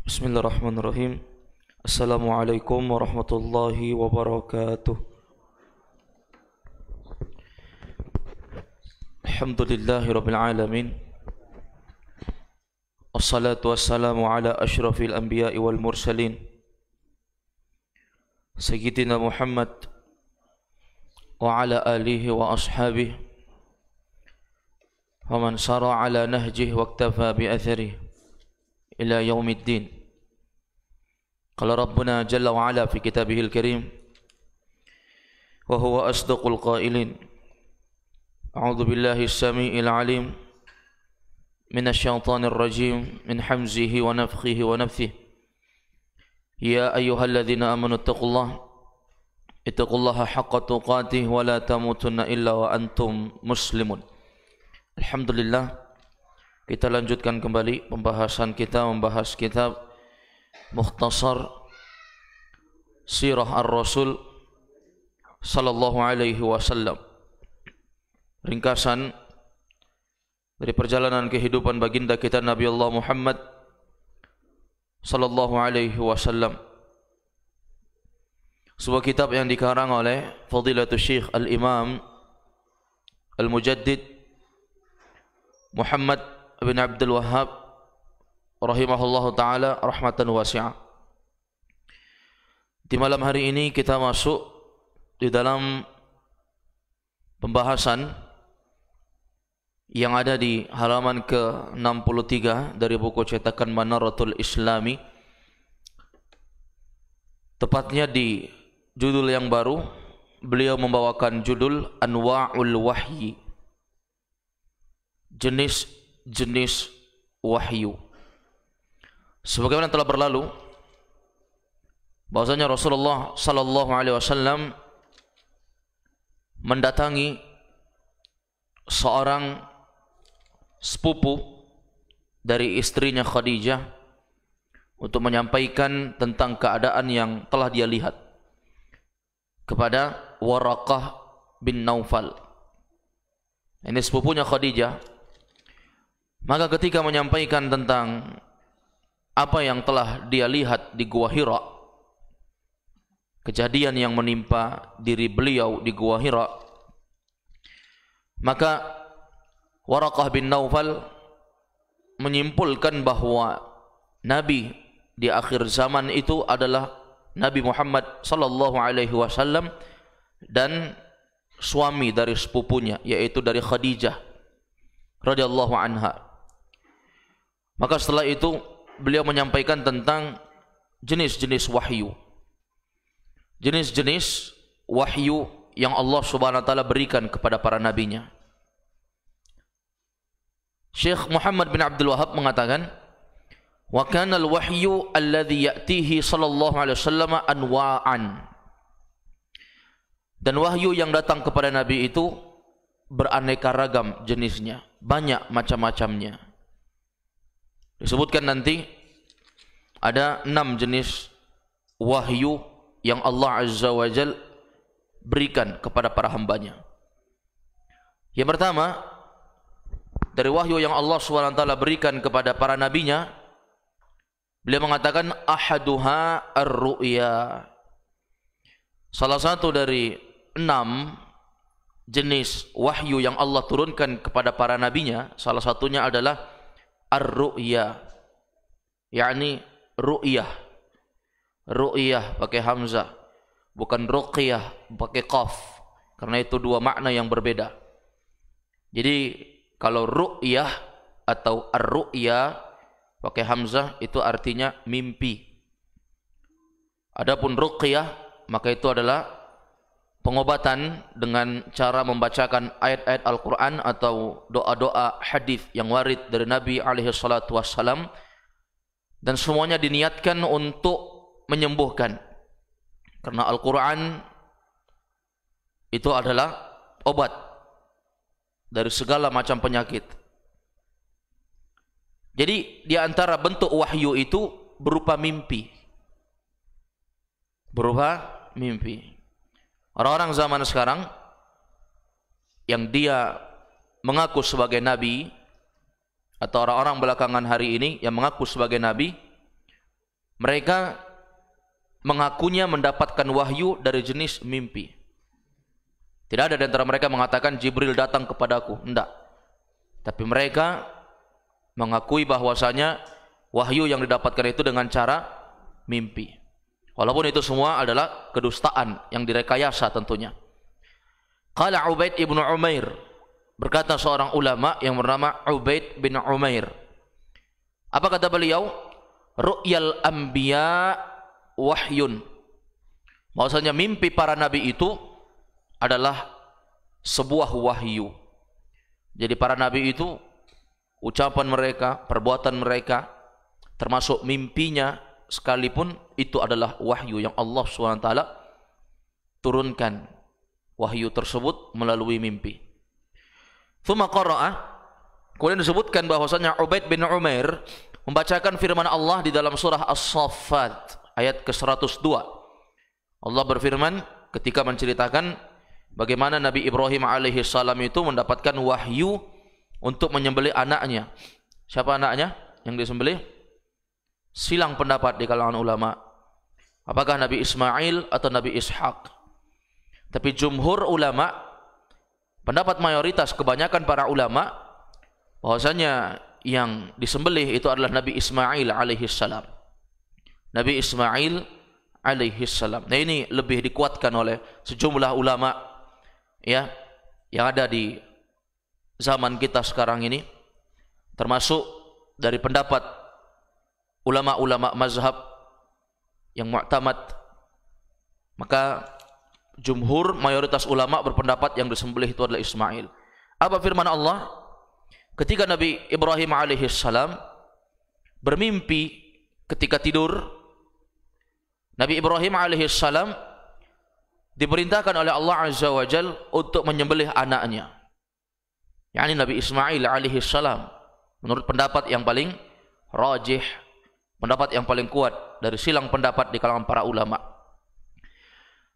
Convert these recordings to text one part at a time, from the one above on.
Bismillahirrahmanirrahim. Assalamualaikum warahmatullahi wabarakatuh. Alhamdulillahi rabbil alamin. Assalatu wassalamu ala ashrafil anbiya'i wal mursalin Sayyidina Muhammad wa ala alihi wa ashabihi wa man sara ala nahjihi wa iktafa bi atharihi ila yaumiddin. Qala Rabbuna Jalla wa Ala fi kitabihil karim wa huwa asdaqul qailin. A'udzu billahi as-sami'il 'alim minasy syaithanir rajim min hamzihi wa nafthihi wa nafthihi. Ya ayyuhalladzina amanu ittaqullaha haqqa tuqatih wa la tamutunna illa wa antum muslimun. Alhamdulillah, kita lanjutkan kembali pembahasan kita membahas kitab Mukhtasar Sirah Ar-Rasul sallallahu alaihi wasallam. Ringkasan dari perjalanan kehidupan baginda kita Nabi Allah Muhammad sallallahu alaihi wasallam. Sebuah kitab yang dikarang oleh Fadilatul Syekh Al-Imam Al-Mujaddid Muhammad bin Abdul Wahhab rahimahullahu ta'ala rahmatan wasi'ah. Di malam hari ini kita masuk di dalam pembahasan yang ada di halaman ke-63 dari buku cetakan Manaratul Islami. Tepatnya di judul yang baru, beliau membawakan judul Anwa'ul Wahyi, jenis-jenis wahyu. Sebagaimana telah berlalu bahwasanya Rasulullah sallallahu alaihi wasallam mendatangi seorang sepupu dari istrinya Khadijah untuk menyampaikan tentang keadaan yang telah dia lihat kepada Waraqah bin Naufal. Ini sepupunya Khadijah. Maka ketika menyampaikan tentang apa yang telah dia lihat di Gua Hira, kejadian yang menimpa diri beliau di Gua Hira, maka Waraqah bin Naufal menyimpulkan bahwa Nabi di akhir zaman itu adalah Nabi Muhammad sallallahu alaihi wasallam dan suami dari sepupunya, yaitu dari Khadijah radhiyallahu anha. Maka setelah itu beliau menyampaikan tentang jenis-jenis wahyu. Jenis-jenis wahyu yang Allah Subhanahu wa taala berikan kepada para nabinya. Syekh Muhammad bin Abdul Wahhab mengatakan, "Wa kana al-wahyu alladhi ya'tihi sallallahu alaihi wasallam anwa'an." Dan wahyu yang datang kepada Nabi itu beraneka ragam jenisnya, banyak macam-macamnya. Disebutkan nanti ada 6 jenis wahyu yang Allah Azza wa Jal berikan kepada para hambanya. Yang pertama, dari wahyu yang Allah SWT berikan kepada para nabinya, beliau mengatakan ahaduha ar-ru'ya. Salah satu dari 6 jenis wahyu yang Allah turunkan kepada para nabinya, salah satunya adalah ar-ru'ya, yakni ru'yah. Ru'yah pakai hamzah, bukan ruqyah pakai qaf, karena itu dua makna yang berbeda. Jadi kalau ru'yah atau ar-ru'ya pakai hamzah itu artinya mimpi. Adapun ruqyah maka itu adalah pengobatan dengan cara membacakan ayat-ayat Al-Quran atau doa-doa hadis yang warid dari Nabi alaihi salatu wassalam, dan semuanya diniatkan untuk menyembuhkan, karena Al-Quran itu adalah obat dari segala macam penyakit. Jadi di antara bentuk wahyu itu berupa mimpi. Orang-orang zaman sekarang yang dia mengaku sebagai nabi, atau orang-orang belakangan hari ini yang mengaku sebagai nabi, Mereka mengakunya mendapatkan wahyu dari jenis mimpi. Tidak ada di antara mereka mengatakan Jibril datang kepadaku, tidak. Tapi mereka mengakui bahwasanya wahyu yang didapatkan itu dengan cara mimpi. Walaupun itu semua adalah kedustaan yang direkayasa tentunya. Qala Ubaid ibnu Umair, berkata seorang ulama yang bernama Ubaid bin Umair. Apa kata beliau? Ru'yal anbiya wahyun. Maksudnya mimpi para nabi itu adalah sebuah wahyu. Jadi para nabi itu ucapan mereka, perbuatan mereka, termasuk mimpinya sekalipun itu adalah wahyu yang Allah SWT turunkan. Wahyu tersebut melalui mimpi. Tsumma qara'a, kemudian disebutkan bahwasanya Ubaid bin Umair membacakan firman Allah di dalam surah As-Saffat ayat ke-102. Allah berfirman ketika menceritakan bagaimana Nabi Ibrahim alaihi salam itu mendapatkan wahyu untuk menyembelih anaknya. Siapa anaknya yang disembelih? Silang pendapat di kalangan ulama. Apakah Nabi Ismail atau Nabi Ishak? Tapi jumhur ulama, pendapat mayoritas kebanyakan para ulama, bahwasanya yang disembelih itu adalah Nabi Ismail alaihi salam. Nabi Ismail alaihi salam. Nah, ini lebih dikuatkan oleh sejumlah ulama ya yang ada di zaman kita sekarang ini, termasuk dari pendapat ulama-ulama mazhab yang mu'tamad. Maka jumhur mayoritas ulama berpendapat yang disembelih itu adalah Ismail. Apa firman Allah? Ketika Nabi Ibrahim alaihi salam bermimpi ketika tidur, Nabi Ibrahim alaihi salam diperintahkan oleh Allah azza wa jal untuk menyembelih anaknya, yakni Nabi Ismail alaihi salam, menurut pendapat yang paling rajih, pendapat yang paling kuat dari silang pendapat di kalangan para ulama.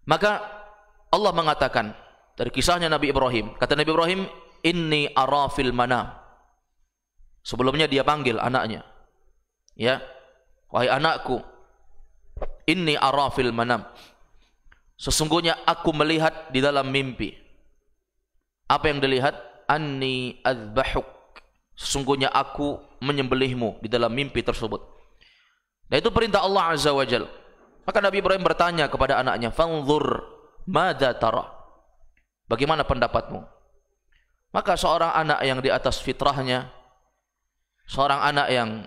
Maka Allah mengatakan dari kisahnya Nabi Ibrahim, kata Nabi Ibrahim, inni ara fil manam. Sebelumnya dia panggil anaknya, ya, wahai anakku, inni ara fil manam, sesungguhnya aku melihat di dalam mimpi. Apa yang dilihat? Anni adzbahuk, sesungguhnya aku menyembelihmu di dalam mimpi tersebut. Dan itu perintah Allah azza wa jalla. Maka Nabi Ibrahim bertanya kepada anaknya, fanzur madza tara, bagaimana pendapatmu? Maka seorang anak yang di atas fitrahnya, seorang anak yang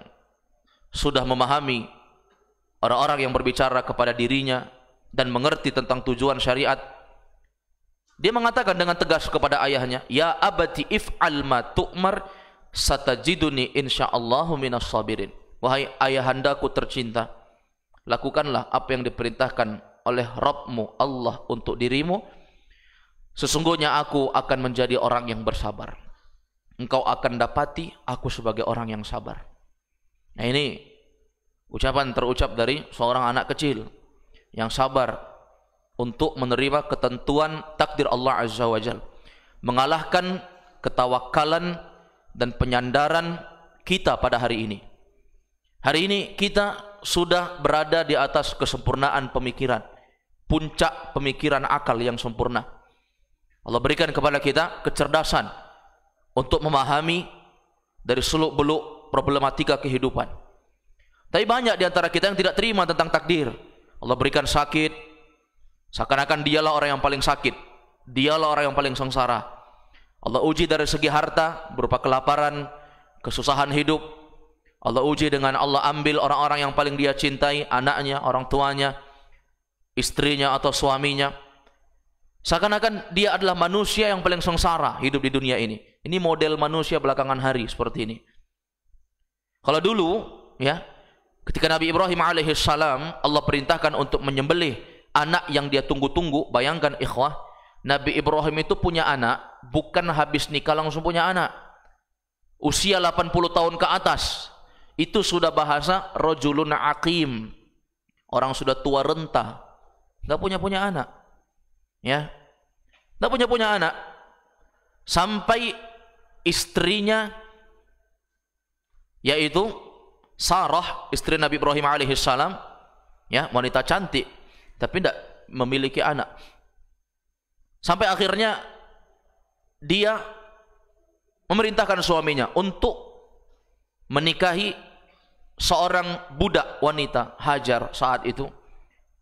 sudah memahami orang-orang yang berbicara kepada dirinya dan mengerti tentang tujuan syariat, dia mengatakan dengan tegas kepada ayahnya, ya abati if'al ma tu'mar satajiduni insyaallahu minas sabirin. Wahai ayahandaku tercinta, lakukanlah apa yang diperintahkan oleh Rabbmu Allah untuk dirimu, sesungguhnya aku akan menjadi orang yang bersabar. Engkau akan dapati aku sebagai orang yang sabar. Nah, ini ucapan terucap dari seorang anak kecil yang sabar untuk menerima ketentuan takdir Allah azza wa jalla, mengalahkan ketawakalan dan penyandaran kita pada hari ini. Hari ini kita sudah berada di atas kesempurnaan pemikiran, puncak pemikiran akal yang sempurna. Allah berikan kepada kita kecerdasan untuk memahami dari seluk-beluk problematika kehidupan. Tapi banyak di antara kita yang tidak terima tentang takdir. Allah berikan sakit, seakan-akan dialah orang yang paling sakit, dialah orang yang paling sengsara. Allah uji dari segi harta berupa kelaparan, kesusahan hidup. Allah uji dengan Allah ambil orang-orang yang paling dia cintai, anaknya, orang tuanya, istrinya atau suaminya. Seakan-akan dia adalah manusia yang paling sengsara hidup di dunia ini. Ini model manusia belakangan hari seperti ini. Kalau dulu, ya, ketika Nabi Ibrahim alaihissalam Allah perintahkan untuk menyembelih anak yang dia tunggu-tunggu. Bayangkan ikhwah, Nabi Ibrahim itu punya anak, bukan habis nikah langsung punya anak. Usia 80 tahun ke atas. Itu sudah bahasa rajulun aqim, orang sudah tua renta, nggak punya anak, ya, nggak punya anak, sampai istrinya, yaitu Sarah, istri Nabi Ibrahim alaihissalam, ya, wanita cantik tapi tidak memiliki anak. Sampai akhirnya dia memerintahkan suaminya untuk menikahi seorang budak wanita, Hajar saat itu,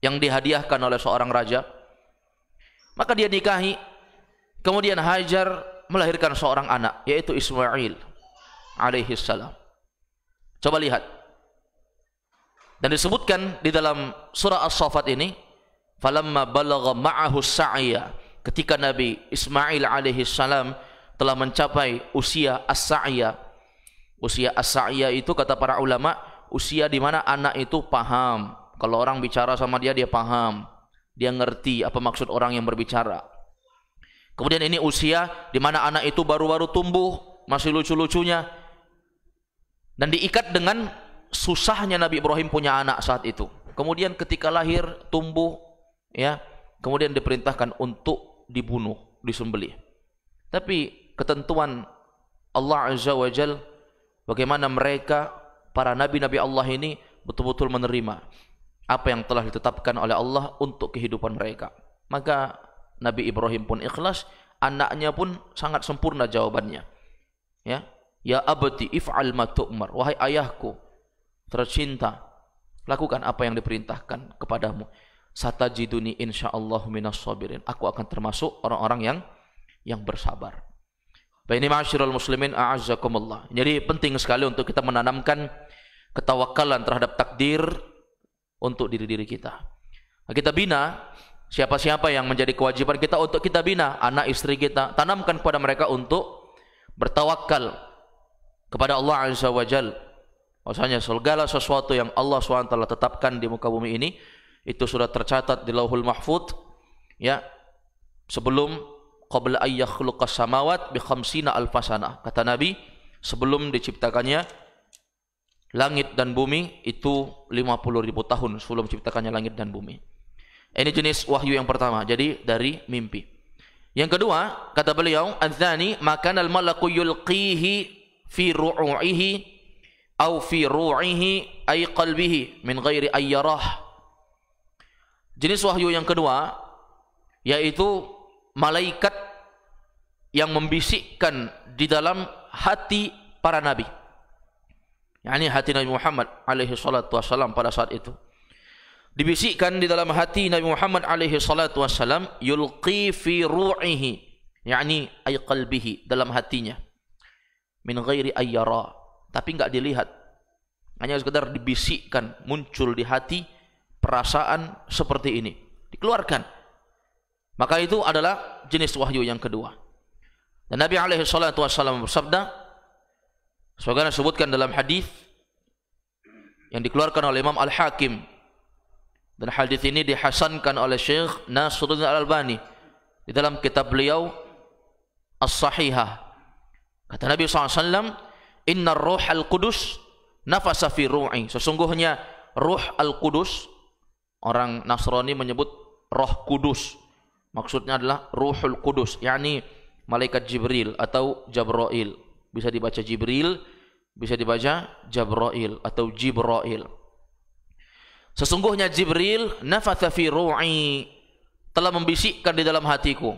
yang dihadiahkan oleh seorang raja. Maka dia nikahi, kemudian Hajar melahirkan seorang anak, yaitu Ismail alaihi salam. Coba lihat. Dan disebutkan di dalam surah As-Saffat ini, falamma balagha ma'ahu sa'ya, ketika Nabi Ismail alaihi salam telah mencapai usia as-sa'ya. Usia as-sa'ya itu kata para ulama, usia di mana anak itu paham. Kalau orang bicara sama dia, dia paham. Dia ngerti apa maksud orang yang berbicara. Kemudian ini usia di mana anak itu baru-baru tumbuh, masih lucu-lucunya. Dan diikat dengan susahnya Nabi Ibrahim punya anak saat itu. Kemudian ketika lahir, tumbuh, ya, kemudian diperintahkan untuk dibunuh, disembelih. Tapi ketentuan Allah Azza wa Jalla, bagaimana mereka, para nabi-nabi Allah ini betul-betul menerima apa yang telah ditetapkan oleh Allah untuk kehidupan mereka. Maka Nabi Ibrahim pun ikhlas, anaknya pun sangat sempurna jawabannya. Ya, ya abati if'al ma tu'mar, wahai ayahku tercinta, lakukan apa yang diperintahkan kepadamu. Satajiduni insyaallah minas sabirin, aku akan termasuk orang-orang yang bersabar. Baik, ini ma'asyiral muslimin a'azzakumullah. Jadi penting sekali untuk kita menanamkan ketawakalan terhadap takdir untuk diri-diri kita. Nah, kita bina siapa-siapa yang menjadi kewajiban kita untuk kita bina, anak istri kita, tanamkan kepada mereka untuk bertawakal kepada Allah Azza wa Jalla. Maksudnya segala sesuatu yang Allah SWT tetapkan di muka bumi ini, itu sudah tercatat di Lauhul Mahfuz, ya, sebelum qabla ay yakhluqas samawat bi khamsina alfasana. Kata Nabi, sebelum diciptakannya langit dan bumi itu 50.000 tahun sebelum diciptakannya langit dan bumi. Ini jenis wahyu yang pertama, jadi dari mimpi. Yang kedua, kata beliau, adzani makanal malaku yulqihi fi ru'u'ihi au fi ru'ihi ay qalbihi min ghairi ayyarah. Jenis wahyu yang kedua yaitu malaikat yang membisikkan di dalam hati para nabi. yakni hati Nabi Muhammad alaihi salatu wassalam pada saat itu. Dibisikkan di dalam hati Nabi Muhammad alaihi salatu wassalam, yulqi fi ru'ihi, yakni ay qalbihi, dalam hatinya, min ghairi ayyara, tapi enggak dilihat, hanya sekedar dibisikkan, muncul di hati perasaan seperti ini, dikeluarkan. Maka itu adalah jenis wahyu yang kedua. Dan Nabi alaihi salatu wassalam bersabda, sebagaimana disebutkan dalam hadis yang dikeluarkan oleh Imam Al-Hakim, dan hadis ini dihasankan oleh Syekh Nasiruddin Al-Albani di dalam kitab beliau As-Sahihah. Kata Nabi SAW, Inna ruh al-Qudus nafasa fi ru'i. Sesungguhnya ruh al-Qudus, orang Nasrani menyebut roh kudus, maksudnya adalah ruhul Qudus, yakni malaikat Jibril atau Jabrail. Bisa dibaca Jibril, bisa dibaca Jabrail atau Jibrail. Sesungguhnya Jibril nafatha fi ru'i, telah membisikkan di dalam hatiku.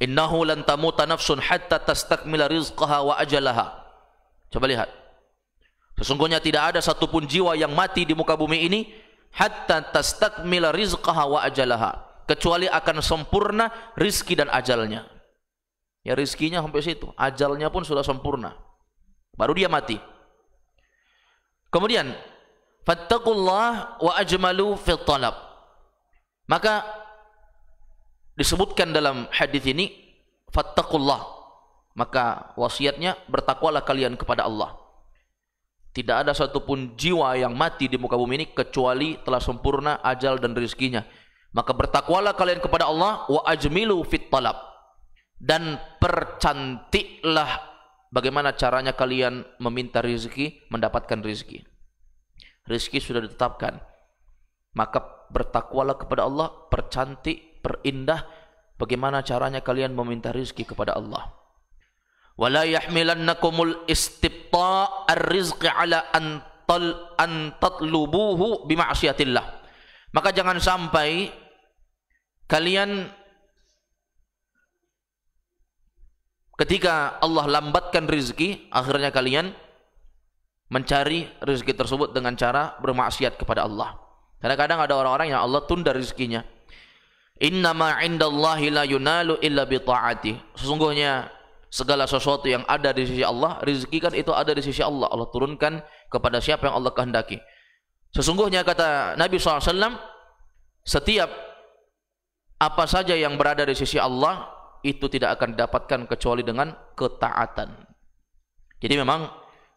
Innahu lan tamuta nafsun hatta tastakmila rizqaha wa ajalaha. Coba lihat. Sesungguhnya tidak ada satupun jiwa yang mati di muka bumi ini hatta tastakmila rizqaha wa ajalaha, kecuali akan sempurna rizki dan ajalnya. Ya, rizkinya sampai situ, ajalnya pun sudah sempurna, baru dia mati. Kemudian fattaqullah wa ajmalu fil talab. Maka disebutkan dalam hadis ini fattaqullah, maka wasiatnya bertakwalah kalian kepada Allah. Tidak ada satupun jiwa yang mati di muka bumi ini kecuali telah sempurna ajal dan rizkinya. Maka bertakwalah kalian kepada Allah, wa ajmilu fit talab, dan percantiklah bagaimana caranya kalian meminta rizki, mendapatkan rizki. Rizki sudah ditetapkan, maka bertakwalah kepada Allah, percantik, perindah bagaimana caranya kalian meminta rizki kepada Allah. Wala yahmilannakumul istibta' ar-rizqi ala an tatlubuhu bima'siyatillah. Maka jangan sampai kalian ketika Allah lambatkan rezeki, akhirnya kalian mencari rezeki tersebut dengan cara bermaksiat kepada Allah. Karena kadang ada orang-orang yang Allah tunda rezekinya. Innama indallahi la yunalu illa bi ta'ati. Sesungguhnya segala sesuatu yang ada di sisi Allah, rezeki kan itu ada di sisi Allah. Allah turunkan kepada siapa yang Allah kehendaki. Sesungguhnya kata Nabi SAW, setiap apa saja yang berada di sisi Allah itu tidak akan didapatkan kecuali dengan ketaatan. Jadi memang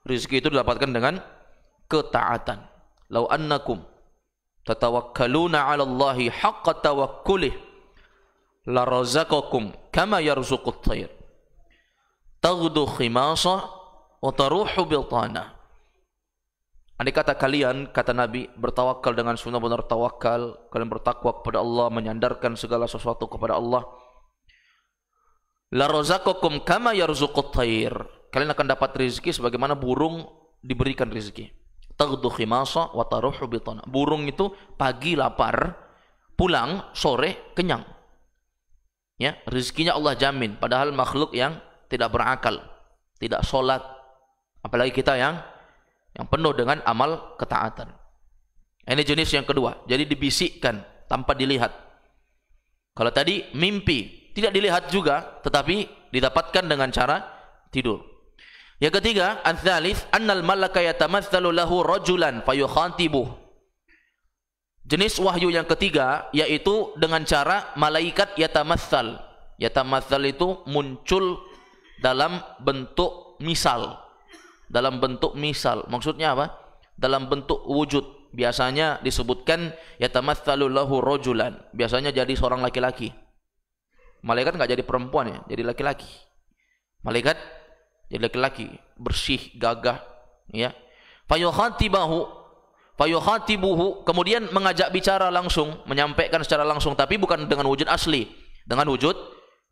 rezeki itu didapatkan dengan ketaatan. Lau annakum tatawakkaluna 'ala Allahi haqqa tawakkulih la razaqakum kama yarzuqut tayr taghdu khimasa wa taruhu bitana. Andai kata kalian, kata Nabi, bertawakal dengan benar-benar tawakal, kalian bertakwa kepada Allah, menyandarkan segala sesuatu kepada Allah, la razaqakum kama yarzuqut tayr, kalian akan dapat rezeki sebagaimana burung diberikan rezeki. Taghdu khimasa wa taruhu bitana. Burung itu pagi lapar, pulang sore kenyang. Ya, rezekinya Allah jamin, padahal makhluk yang tidak berakal, tidak sholat, apalagi kita yang penuh dengan amal ketaatan. Ini jenis yang kedua. Jadi dibisikkan tanpa dilihat. Kalau tadi mimpi tidak dilihat juga, tetapi didapatkan dengan cara tidur. Yang ketiga, ats-tsalits annal malaka yatamatsalu lahu rajulan fayukhatibuh. Jenis wahyu yang ketiga yaitu dengan cara malaikat yatamatsal. Yatamatsal itu muncul dalam bentuk misal. Dalam bentuk misal. Maksudnya apa? Dalam bentuk wujud. Biasanya disebutkan yatamatsalu lahu rajulan. Biasanya jadi seorang laki-laki. Malaikat enggak jadi perempuan ya, jadi laki-laki. Malaikat jadi laki-laki, bersih, gagah, ya. Fayukhatibuhu, kemudian mengajak bicara langsung, menyampaikan secara langsung, tapi bukan dengan wujud asli, dengan wujud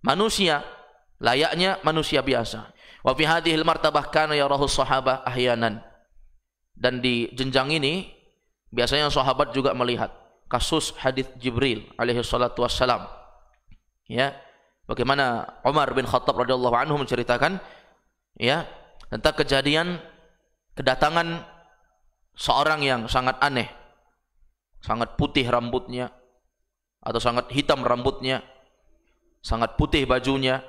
manusia, layaknya manusia biasa. Wa fi hadhil martabah kana yarahu sahabah ahyanan. Dan di jenjang ini biasanya sahabat juga melihat kasus hadis Jibril alaihi salatu wassalam. Ya, bagaimana Umar bin Khattab radhiyallahu anhu menceritakan ya tentang kejadian kedatangan seorang yang sangat aneh, sangat putih rambutnya atau sangat hitam rambutnya, sangat putih bajunya,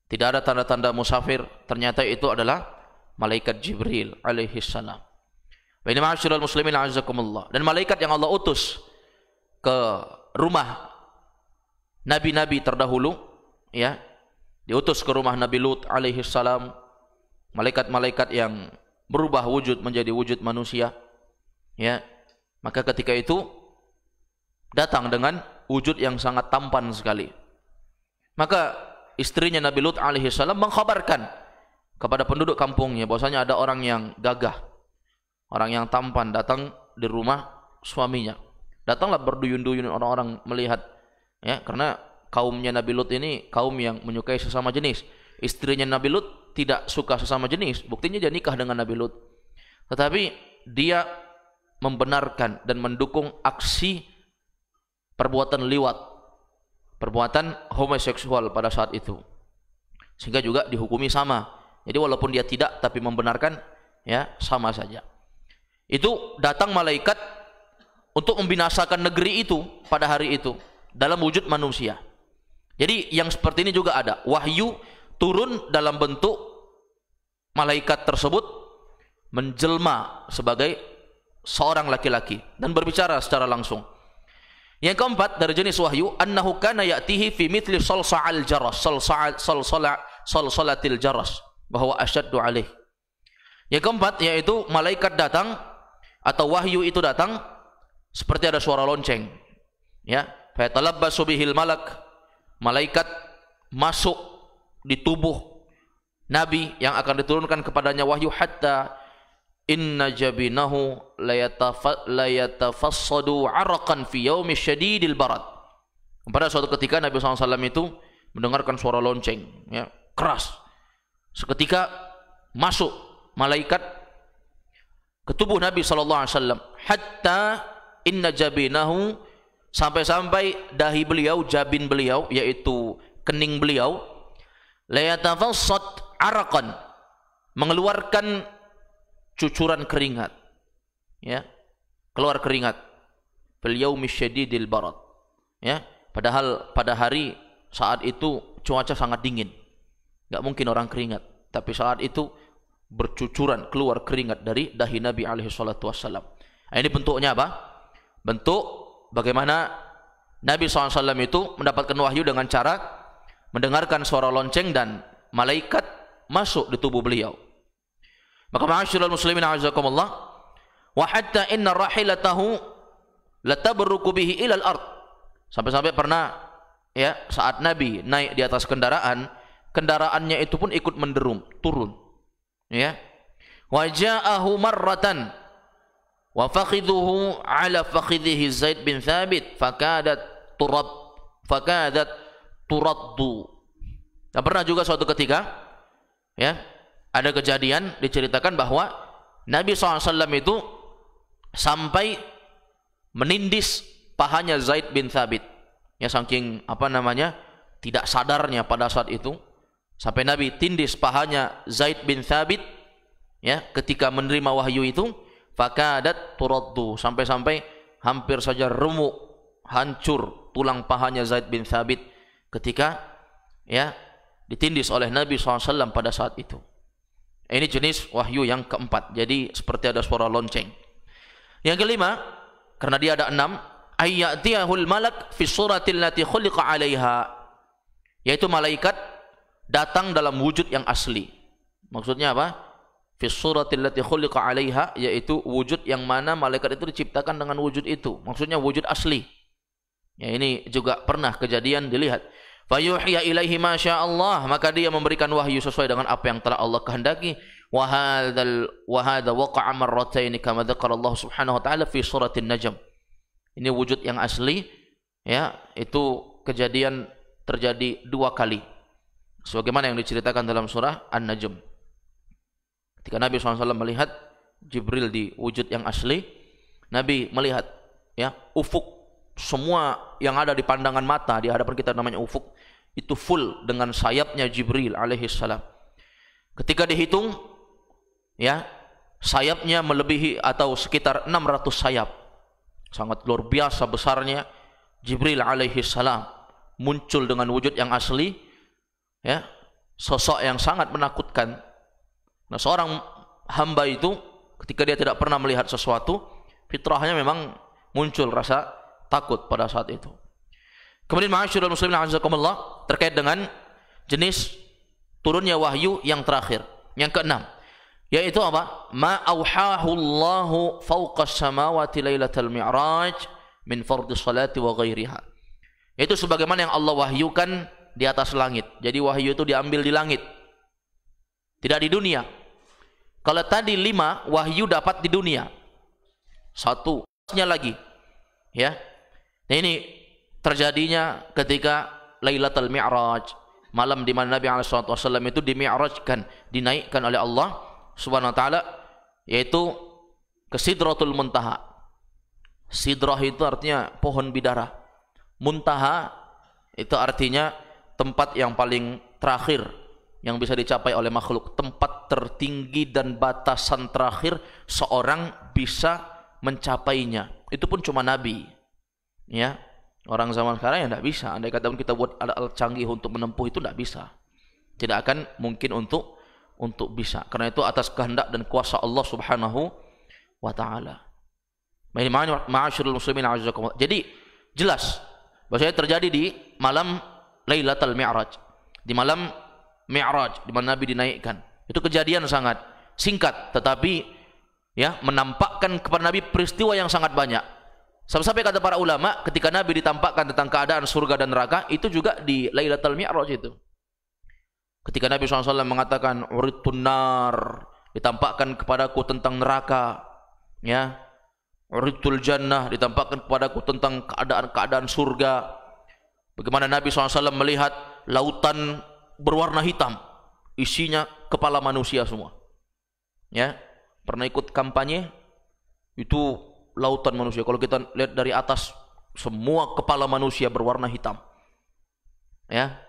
tidak ada tanda-tanda musafir. Ternyata itu adalah malaikat Jibril alaihi salam. Wa inna ma'asyiral muslimin a'azzakumullah. Dan malaikat yang Allah utus ke rumah nabi-nabi terdahulu, ya, diutus ke rumah Nabi Lut alaihi salam, malaikat-malaikat yang berubah wujud menjadi wujud manusia, ya. Maka ketika itu datang dengan wujud yang sangat tampan sekali. Maka istrinya Nabi Lut alaihi salam mengkhabarkan kepada penduduk kampungnya bahwasanya ada orang yang gagah, orang yang tampan datang di rumah suaminya. Datanglah berduyun-duyun orang-orang melihat, ya, karena kaumnya Nabi Lut ini kaum yang menyukai sesama jenis. Istrinya Nabi Lut tidak suka sesama jenis, buktinya dia nikah dengan Nabi Lut. Tetapi dia membenarkan dan mendukung aksi perbuatan liwat, perbuatan homoseksual pada saat itu, sehingga juga dihukumi sama. Jadi walaupun dia tidak tapi membenarkan, ya, sama saja. Itu datang malaikat untuk membinasakan negeri itu pada hari itu dalam wujud manusia. Jadi yang seperti ini juga ada. Wahyu turun dalam bentuk malaikat tersebut menjelma sebagai seorang laki-laki dan berbicara secara langsung. Yang keempat dari jenis wahyu, annahu kana ya'tihi fi mithli salsa'al jaras, salsalatil jaras, bahwa asyaddu alaih. Yang keempat yaitu malaikat datang atau wahyu itu datang seperti ada suara lonceng, ya. Fa yatalabbasu bihil malak, malaikat masuk di tubuh nabi yang akan diturunkan kepadanya wahyu, hatta inna jabinahu la yatafassadu araqan fi yaumi syadidil barat. Pada suatu ketika Nabi SAW itu mendengarkan suara lonceng, ya, keras. Seketika masuk malaikat ke tubuh Nabi SAW, hatta inna jabinahu, sampai-sampai dahi beliau, jabin beliau, yaitu kening beliau, la yatafassat araqan, mengeluarkan cucuran keringat, ya, keluar keringat, fil yaumi syadidil barad, ya, padahal pada hari saat itu cuaca sangat dingin, nggak mungkin orang keringat, tapi saat itu bercucuran keluar keringat dari dahi Nabi alaihi salatu wassalam. Nah, ini bentuknya apa? Bentuk bagaimana Nabi SAW itu mendapatkan wahyu dengan cara mendengarkan suara lonceng dan malaikat masuk di tubuh beliau. Maka ma'asyiral muslimin a'azakumullah, wa hatta inna rahilatahu latabruku bihi ilal ard. Sampai-sampai pernah, ya, saat Nabi naik di atas kendaraan, kendaraannya itu pun ikut menderum, turun. Ya. Wa ja'ahu marratan wa fakhidhuhu ala fakhidhihi Zaid bin Thabit fakadat turaddu. Dan pernah juga suatu ketika, ya, ada kejadian diceritakan bahwa Nabi SAW itu sampai menindis pahanya Zaid bin Thabit, ya, saking tidak sadarnya pada saat itu, sampai Nabi tindis pahanya Zaid bin Thabit, ya, ketika menerima wahyu itu, fakadat turaddu, sampai-sampai hampir saja remuk, hancur tulang pahanya Zaid bin Thabit ketika, ya, ditindis oleh Nabi SAW pada saat itu. Ini jenis wahyu yang keempat, jadi seperti ada suara lonceng. Yang kelima, karena dia ada 6, ayyatiyahul malak fi suratil lati khuliqa 'alaiha, yaitu malaikat datang dalam wujud yang asli. Maksudnya apa? Fi suratil lati khuliqa 'alaiha, yaitu wujud yang mana malaikat itu diciptakan dengan wujud itu. Maksudnya wujud asli. Ya, ini juga pernah kejadian dilihat. Fayuhiya ilaihi ma sya'allah, maka dia memberikan wahyu sesuai dengan apa yang telah Allah kehendaki. Wa hadza waqa'a marratayn kama dzakara Allah Subhanahu wa taala fi suratin Najm. Ini wujud yang asli, ya, itu kejadian terjadi 2 kali. Sebagaimana yang diceritakan dalam surah An-Najm. Ketika Nabi SAW melihat Jibril di wujud yang asli, Nabi melihat, ya, ufuk, semua yang ada di pandangan mata di hadapan kita namanya ufuk, itu full dengan sayapnya Jibril alaihi salam. Ketika dihitung, ya, sayapnya melebihi atau sekitar 600 sayap. Sangat luar biasa besarnya Jibril alaihi salam muncul dengan wujud yang asli, ya, sosok yang sangat menakutkan. Nah, seorang hamba itu ketika dia tidak pernah melihat sesuatu, fitrahnya memang muncul rasa takut pada saat itu. Kemudian ma'asyiral muslimin azakumullah, terkait dengan jenis turunnya wahyu yang terakhir, yang keenam, yaitu apa? Ma auhahu Allahu fawqa samawati lailatal mi'raj min fardhi salati wa ghairiha. Itu sebagaimana yang Allah wahyukan di atas langit. Jadi wahyu itu diambil di langit, tidak di dunia. Kalau tadi 5 wahyu dapat di dunia, 1-nya lagi, ya. Nah, ini terjadinya ketika Lailatul Mi'raj, malam di mana Nabi SAW itu dimi'rajkan, dinaikkan oleh Allah Subhanahu wa taala, yaitu ke Sidratul Muntaha. Sidrah itu artinya pohon bidara. Muntaha itu artinya tempat yang paling terakhir yang bisa dicapai oleh makhluk, tempat tertinggi dan batasan terakhir seorang bisa mencapainya. Itu pun cuma Nabi. Ya, orang zaman sekarang ya tidak bisa. Andai kata kita buat alat canggih untuk menempuh itu, tidak bisa. Tidak akan mungkin untuk bisa. Karena itu atas kehendak dan kuasa Allah Subhanahu wa taala. Ma'asyiral muslimin a'azakumullah. Jadi jelas bahwasanya terjadi di malam Lailatul Mi'raj. Di malam Mi'raj di mana Nabi dinaikkan. Itu kejadian sangat singkat tetapi, ya, menampakkan kepada Nabi peristiwa yang sangat banyak. Sampai kata para ulama, ketika Nabi ditampakkan tentang keadaan surga dan neraka, itu juga di Lailatul Mi'raj itu. Ketika Nabi SAW mengatakan uridtun nar, ditampakkan kepadaku tentang neraka, ya. Uridtul jannah, ditampakkan kepadaku tentang keadaan surga. Bagaimana Nabi SAW melihat lautan berwarna hitam, isinya kepala manusia semua, ya. Pernah ikut kampanye? Itu lautan manusia. Kalau kita lihat dari atas, semua kepala manusia berwarna hitam. Ya.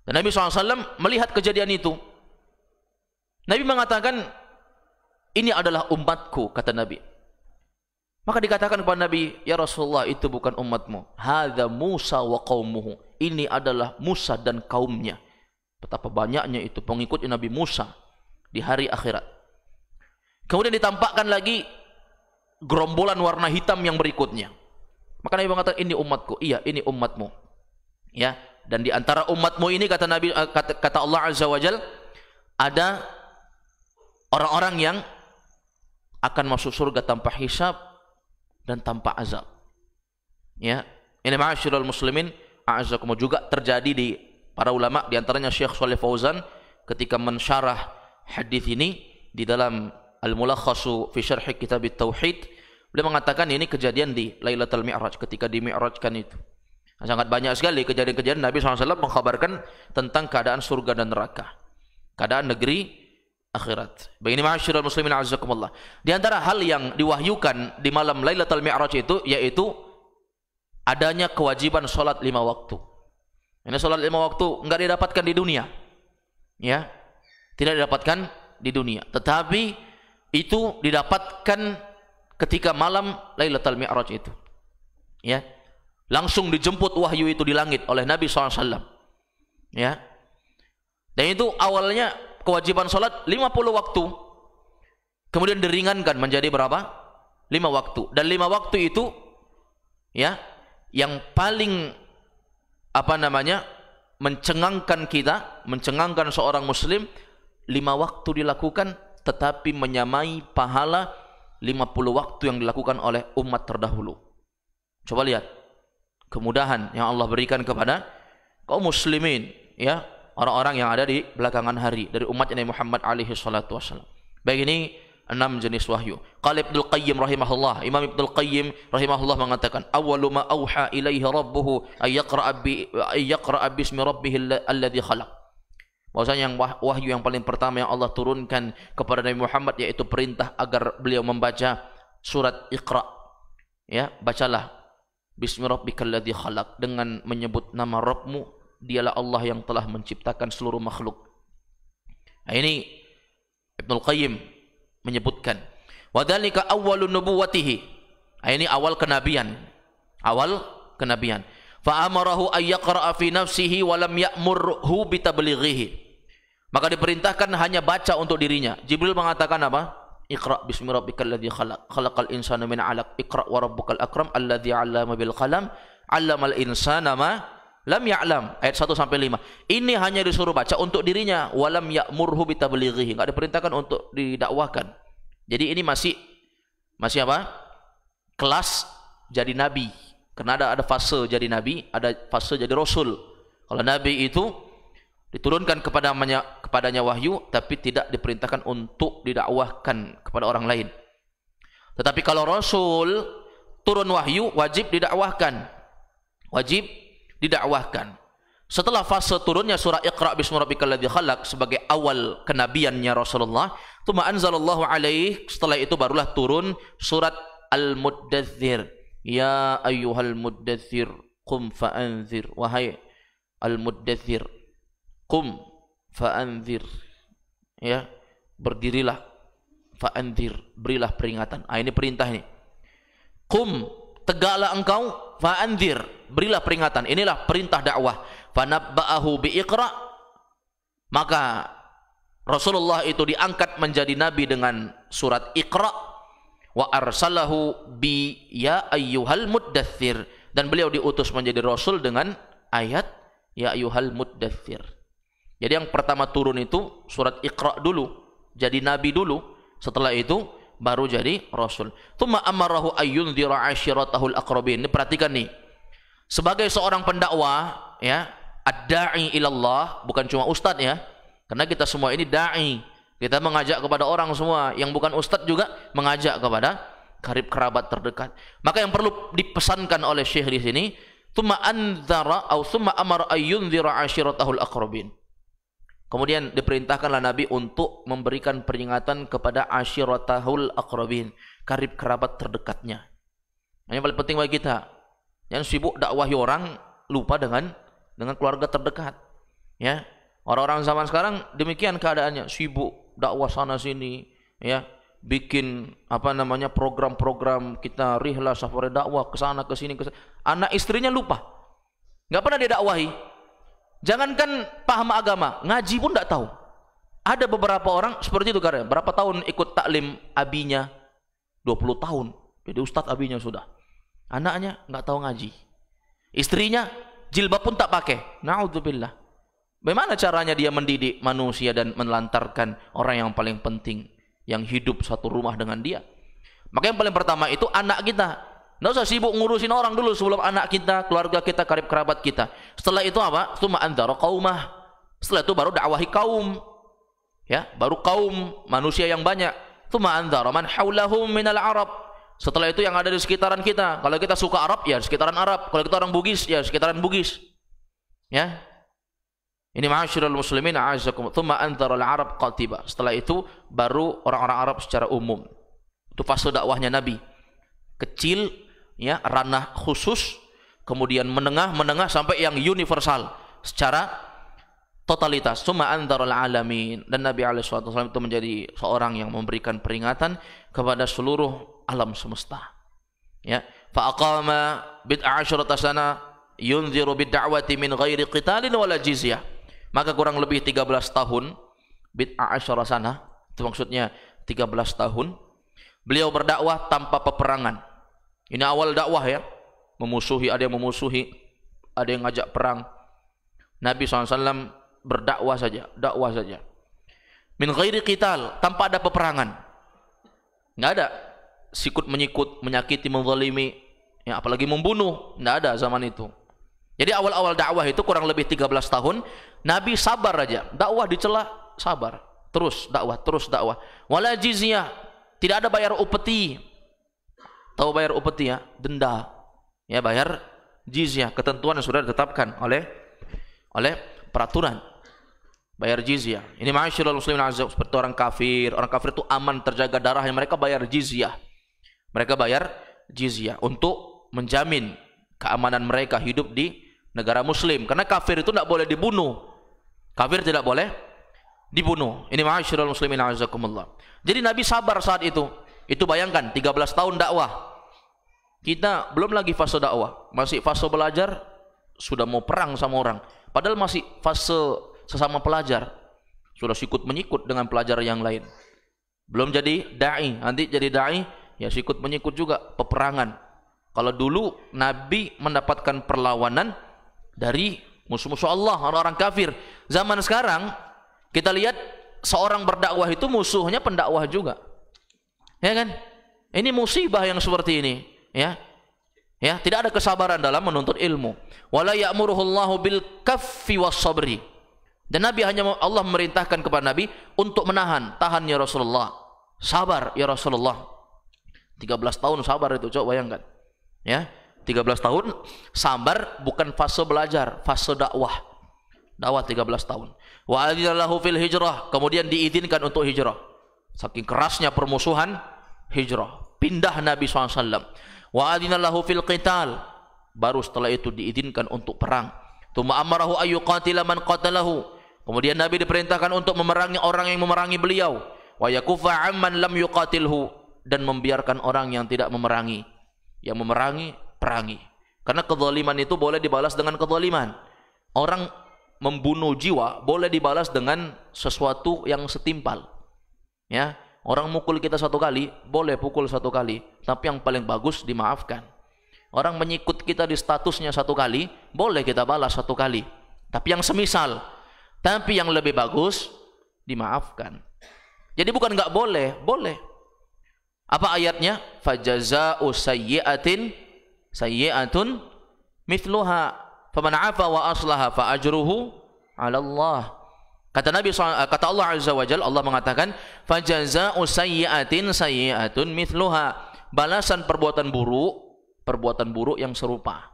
Dan Nabi SAW melihat kejadian itu. Nabi mengatakan, ini adalah umatku, kata Nabi. Maka dikatakan kepada Nabi, ya Rasulullah, itu bukan umatmu. Hadza Musa wa qaumuhu. Ini adalah Musa dan kaumnya. Betapa banyaknya itu pengikutnya Nabi Musa di hari akhirat. Kemudian ditampakkan lagi gerombolan warna hitam yang berikutnya. Maka Nabi mengatakan, ini umatku. Iya, ini umatmu. Ya, dan di antara umatmu ini, kata Nabi, kata Allah Azza wa Jalla, ada orang-orang yang akan masuk surga tanpa hisab dan tanpa azab. Ya, ini ma'asyiral muslimin, a'azzakum, juga terjadi di para ulama, di antaranya Syekh Shalih Fauzan ketika mensyarah hadis ini di dalam Al-Mulakhasu fi Syarh Kitab At-Tauhid, beliau mengatakan ini kejadian di Lailatul Mi'raj, ketika dimi'rajkan itu. Sangat banyak sekali kejadian-kejadian Nabi SAW mengkhabarkan tentang keadaan surga dan neraka, keadaan negeri akhirat. Begini ma'asyiral muslimin a'azzakumullah. Di antara hal yang diwahyukan di malam Lailatul Mi'raj itu yaitu adanya kewajiban salat 5 waktu. Ini salat 5 waktu enggak didapatkan di dunia. Ya. Tidak didapatkan di dunia, tetapi itu didapatkan ketika malam Lailatul Mi'raj itu. Ya. Langsung dijemput wahyu itu di langit oleh Nabi SAW. Ya. Dan itu awalnya kewajiban salat 50 waktu. Kemudian diringankan menjadi berapa? 5 waktu. Dan 5 waktu itu ya, yang paling mencengangkan kita, mencengangkan seorang muslim, 5 waktu dilakukan tetapi menyamai pahala 50 waktu yang dilakukan oleh umat terdahulu. Coba lihat kemudahan yang Allah berikan kepada kaum muslimin, ya, orang-orang yang ada di belakangan hari dari umat Nabi Muhammad alaihi salatu wasallam. Baik, ini 6 jenis wahyu. Qala Ibnu Qayyim rahimahullah, Imam Ibnu Qayyim rahimahullah mengatakan, awwalu ma auha ilaihi rabbuhu ay yaqra'a bismi rabbih alladhi khalaq. Bahwasanya yang wahyu yang paling pertama yang Allah turunkan kepada Nabi Muhammad yaitu perintah agar beliau membaca surat Iqra. Ya, bacalah bismi rabbikal ladzi khalaq, dengan menyebut nama Rabbmu, dialah Allah yang telah menciptakan seluruh makhluk. Nah, ini Ibnu Qayyim menyebutkan, wa dzalika awwalun nubuwwatihi. Ini awal kenabian. Awal kenabian. Fa amarahu ay yaqra'a fi nafsihi wa lam ya'murhu bi tablighihi. Maka diperintahkan hanya baca untuk dirinya. Jibril mengatakan apa? Iqra bismi rabbikal ladzi khalaq, khalaqal insana min 'alaq, iqra wa rabbukal akram alladzi 'allama bil qalam, 'allamal insana ma lam ya'lam. Ayat 1 sampai 5. Ini hanya disuruh baca untuk dirinya, walam ya'murhu bi tablighihi, enggak diperintahkan untuk didakwahkan. Jadi ini masih apa? Kelas jadi nabi. Karena ada fase jadi nabi, ada fase jadi rasul. Kalau nabi itu diturunkan kepadanya wahyu, tapi tidak diperintahkan untuk didakwahkan kepada orang lain. Tetapi kalau rasul turun wahyu, wajib didakwahkan. Wajib didakwahkan. Setelah fase turunnya surah Iqra bismi rabbikal ladzi khalaq sebagai awal kenabiannya Rasulullah, tsumma anzalallahu alaihi, setelah itu barulah turun surat Al-Muddatsir. Ya ayyuhal muddatsir qum fa'anzir. Wahai Al-Muddatsir, qum fa'anzir. Ya, berdirilah, fa'anzir, berilah peringatan. Ini perintah ini. Qum, tegaklah engkau, fa'anzir, berilah peringatan. Inilah perintah dakwah. Fanabba'ahu bi'iqra, maka Rasulullah itu diangkat menjadi nabi dengan surat Iqra. Wa arsalahu bi ya ayyuhal muddatsir, dan beliau diutus menjadi rasul dengan ayat ya ayyuhal muddatsir. Jadi yang pertama turun itu surat Iqra dulu, jadi nabi dulu, setelah itu baru jadi rasul. Tsumma amarahu ayyunzira 'ashiratahul aqrabin. Ini perhatikan nih. Sebagai seorang pendakwah, ya, ad-da'i ilallah, bukan cuma ustaz ya. Karena kita semua ini dai. Kita mengajak kepada orang semua, yang bukan ustaz juga mengajak kepada karib kerabat terdekat. Maka yang perlu dipesankan oleh Syekh di sini, tsumma anzara atau tsumma amara ayyunzira 'ashiratahul aqrabin. Kemudian diperintahkanlah Nabi untuk memberikan peringatan kepada ashiratahul aqrabin, karib kerabat terdekatnya. Ini paling penting bagi kita. Yang sibuk dakwahi orang, lupa dengan keluarga terdekat. Ya, orang-orang zaman sekarang demikian keadaannya, sibuk dakwah sana sini, ya, bikin program-program kita rihlah safari dakwah ke sana ke sini. Anak istrinya lupa, nggak pernah didakwahi. Jangankan paham agama, ngaji pun tidak tahu. Ada beberapa orang seperti itu karena berapa tahun ikut taklim abinya, 20 tahun jadi ustadz abinya sudah. Anaknya nggak tahu ngaji, istrinya jilbab pun tak pakai. Na'udzubillah. Bagaimana caranya dia mendidik manusia dan menelantarkan orang yang paling penting yang hidup satu rumah dengan dia? Maka yang paling pertama itu anak kita. Nggak usah sibuk ngurusin orang dulu sebelum anak kita, keluarga kita, karib kerabat kita. Setelah itu apa? Tsumma andzara qaumah. Setelah itu baru dakwahi kaum. Ya, baru kaum manusia yang banyak. Tsumma andzara man haulahum minal Arab. Setelah itu yang ada di sekitaran kita. Kalau kita suka Arab ya sekitaran Arab. Kalau kita orang Bugis ya sekitaran Bugis. Ya. Ini ma'asyiral muslimin a'azzakum. Tsumma andzara al-Arab qatiba. Setelah itu baru orang-orang Arab secara umum. Itu fase dakwahnya Nabi. Kecil, ya, ranah khusus, kemudian menengah sampai yang universal secara totalitas. Summa andzarul alamin. Dan Nabi alaihi wasallam itu menjadi seorang yang memberikan peringatan kepada seluruh alam semesta. Ya, fa aqama bid'a asyrata sana yunziru bid-da'wati min ghairi qitalin wala jizyah. Maka kurang lebih 13 tahun bid'a asyara sana, itu maksudnya 13 tahun beliau berdakwah tanpa peperangan. Ini awal dakwah ya, memusuhi, ada yang memusuhi, ada yang ngajak perang. Nabi SAW berdakwah saja, dakwah saja. Min ghairi qital, tanpa ada peperangan. Nggak ada sikut menyikut, menyakiti, menzalimi, ya, apalagi membunuh, nggak ada zaman itu. Jadi awal-awal dakwah itu kurang lebih 13 tahun, Nabi sabar aja, dakwah dicela, sabar, terus dakwah. Wala jizyah, tidak ada bayar upeti. Tahu bayar upeti ya? Denda. Ya, bayar jizyah, ketentuan yang sudah ditetapkan oleh peraturan. Bayar jizyah. Ini ma'asyiral muslimin azza, seperti orang kafir. Orang kafir itu aman, terjaga darahnya, mereka bayar jizyah. Mereka bayar jizyah untuk menjamin keamanan mereka hidup di negara muslim. Karena kafir itu tidak boleh dibunuh. Kafir tidak boleh dibunuh. Ini ma'asyiral muslimin azzakumullah. Jadi Nabi sabar saat itu. Itu bayangkan 13 tahun dakwah. Kita belum lagi fase dakwah, masih fase belajar, sudah mau perang sama orang. Padahal masih fase sesama pelajar. Sudah sikut menyikut dengan pelajar yang lain. Belum jadi dai, nanti jadi dai ya sikut menyikut juga peperangan. Kalau dulu Nabi mendapatkan perlawanan dari musuh-musuh Allah, orang-orang kafir. Zaman sekarang kita lihat seorang berdakwah itu musuhnya pendakwah juga. Ya kan? Ini musibah yang seperti ini, ya. Ya, tidak ada kesabaran dalam menuntut ilmu. Wala ya'muruhullahu bil kaffi was sabri. Dan Nabi Allah memerintahkan kepada Nabi untuk menahan, tahan ya Rasulullah. Sabar ya Rasulullah. 13 tahun sabar itu, coba bayangkan. Ya, 13 tahun sabar, bukan fase belajar, fase dakwah. Dakwah 13 tahun. Wa adzina lahu fil hijrah, kemudian diizinkan untuk hijrah. Saking kerasnya permusuhan, hijrah, pindah Nabi SAW. Wa adzina lahu fil qital, baru setelah itu diizinkan untuk perang. Tsumma amarahu ayyuqatila man qatalahu, kemudian Nabi diperintahkan untuk memerangi orang yang memerangi beliau. Wa yakuffa amman lam yuqatilhu, dan membiarkan orang yang tidak memerangi. Yang memerangi, perangi. Karena kezaliman itu boleh dibalas dengan kezaliman. Orang membunuh jiwa boleh dibalas dengan sesuatu yang setimpal. Ya, orang mukul kita 1 kali, boleh pukul 1 kali, tapi yang paling bagus dimaafkan. Orang menyikut kita di statusnya 1 kali, boleh kita balas 1 kali, tapi yang semisal. Tapi yang lebih bagus dimaafkan. Jadi bukan nggak boleh, boleh. Apa ayatnya? Fajaza'u sayyi'atin sayyi'atun mithluha faman 'afa wa aslaha fa ajruhu 'ala Allah. Kata Allah Azza wa Jalla, Allah mengatakan fajaza'u sayyi'atin sayyi'atun mithluha, balasan perbuatan buruk yang serupa.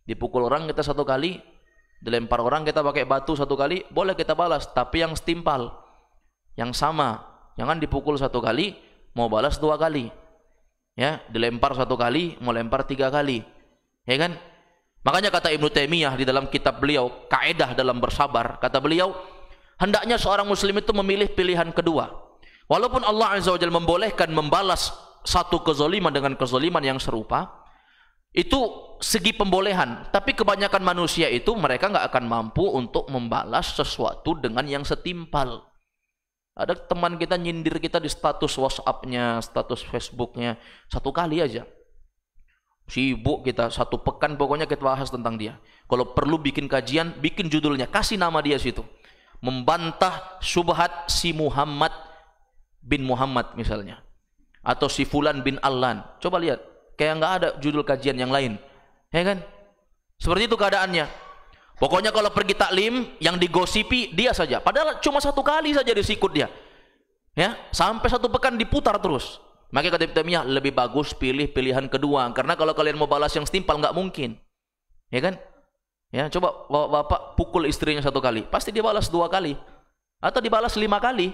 Dipukul orang kita 1 kali, Dilempar orang kita pakai batu satu kali, boleh kita balas, tapi yang setimpal, yang sama. Jangan dipukul satu kali, mau balas dua kali. Ya, dilempar satu kali, mau lempar tiga kali. Ya kan? Makanya kata Ibnu Taimiyah di dalam kitab beliau, Kaidah dalam Bersabar, kata beliau, hendaknya seorang muslim itu memilih pilihan kedua. Walaupun Allah Azza wa Jalla membolehkan membalas satu kezaliman dengan kezaliman yang serupa, itu segi pembolehan. Tapi kebanyakan manusia itu mereka nggak akan mampu untuk membalas sesuatu dengan yang setimpal. Ada teman kita nyindir kita di status WhatsApp-nya, status Facebook-nya, satu kali aja. Sibuk kita, satu pekan pokoknya kita bahas tentang dia. Kalau perlu bikin kajian, bikin judulnya, kasih nama dia situ. Membantah syubhat si Muhammad bin Muhammad misalnya. Atau si Fulan bin Allan. Coba lihat, kayak nggak ada judul kajian yang lain. Ya kan? Seperti itu keadaannya. Pokoknya kalau pergi taklim, yang digosipi dia saja. Padahal cuma satu kali saja disikut dia. Ya, sampai satu pekan diputar terus. Makanya kata Ibnu Taimiyah, lebih bagus pilih pilihan kedua. Karena kalau kalian mau balas yang setimpal nggak mungkin. Ya kan? Ya, coba bapak pukul istrinya satu kali, pasti dia balas dua kali. Atau dibalas 5 kali.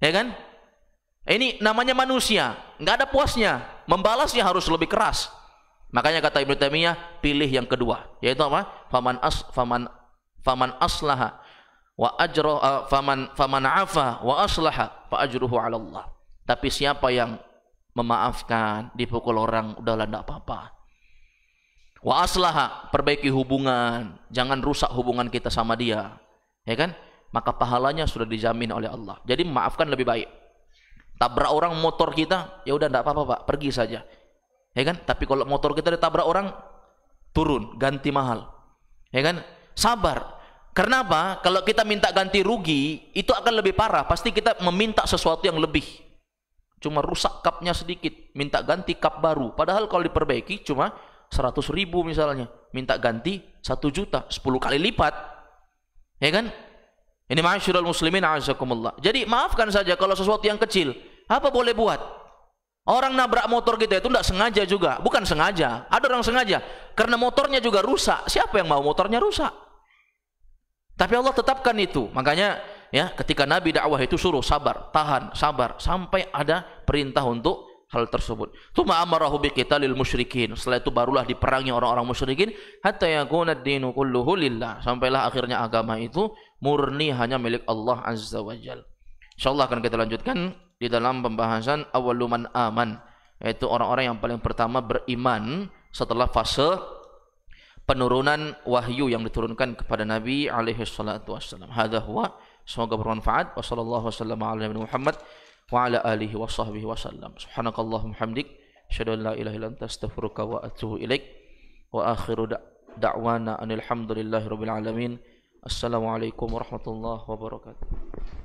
Ya kan? Ini namanya manusia, nggak ada puasnya. Membalasnya harus lebih keras. Makanya kata Ibnu Taimiyah, pilih yang kedua, yaitu apa? Faman aslaha wa ajra faman afa wa aslaha fa ajruhu 'ala Allah. Tapi siapa yang memaafkan, dipukul orang, udahlah enggak apa-apa. Wa aslaha, perbaiki hubungan, jangan rusak hubungan kita sama dia. Ya kan? Maka pahalanya sudah dijamin oleh Allah. Jadi memaafkan lebih baik. Tabrak orang motor kita, ya udah enggak apa-apa, Pak, pergi saja. Ya kan? Tapi kalau motor kita ditabrak orang, turun, ganti mahal. Ya kan? Sabar. Karena apa? Kalau kita minta ganti rugi, itu akan lebih parah. Pasti kita meminta sesuatu yang lebih. Cuma rusak kapnya sedikit, minta ganti kap baru. Padahal kalau diperbaiki cuma 100.000 misalnya. Minta ganti 1 juta, 10 kali lipat. Ya kan? Ini ma'asyiral muslimin a'azakumullah. Jadi maafkan saja kalau sesuatu yang kecil. Apa boleh buat? Orang nabrak motor kita itu tidak sengaja juga, bukan sengaja. Ada orang sengaja, karena motornya juga rusak. Siapa yang mau motornya rusak? Tapi Allah tetapkan itu. Makanya ya, ketika Nabi dakwah itu suruh sabar, tahan, sabar, sampai ada perintah untuk hal tersebut. Tsumma amarahu biqitalil musyrikin. Setelah itu barulah diperangi orang-orang musyrikin hatta yakuna ad-dinu kulluhu lillah. Sampailah akhirnya agama itu murni hanya milik Allah Azza wa Jalla. Insyaallah akan kita lanjutkan di dalam pembahasan awaluman aman, yaitu orang-orang yang paling pertama beriman setelah fase penurunan wahyu yang diturunkan kepada Nabi alaihi salatu wassalam. Hadza huwa, semoga bermanfaat. Wassallallahu wasallam ala Nabi Muhammad wa ala alihi wa sahbihi wasallam. Subhanakallahumma hamdik, asyhadu an la ilaha illa anta, astaghfiruka wa atubu ilaik. Wa akhiru da'wana anil hamdulillahi rabbil alamin. Assalamualaikum warahmatullahi wabarakatuh.